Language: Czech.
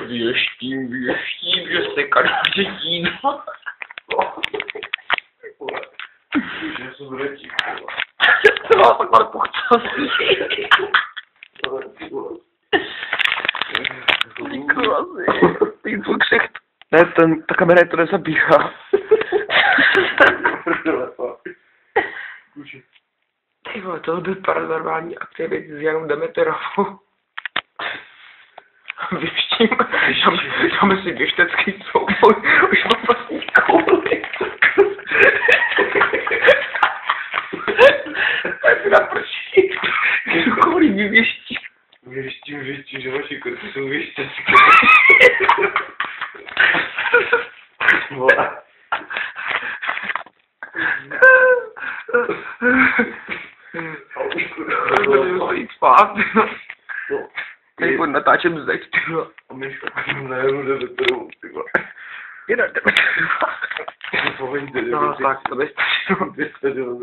Věštím, že se každý jídlo. Já jsem zletí. To má takhle pochcel. Ty tvůj ksicht. Ne, ta kamera to nezabíhá. Ty vole, to byl paranormální aktivit s Janou Demeterovou. Věštím, dáme si věštecký souboj, už mám vlastní kouli. Tak si naprší, tu kouli vyvěštím. Věštím, že vaši koty jsou věštecké. To jít spát. Teď budu natáčet zeď, ty vole. A myška najedu do Demeterovou, ty vole. Jedna Demeterová. No tak, to by stačilo.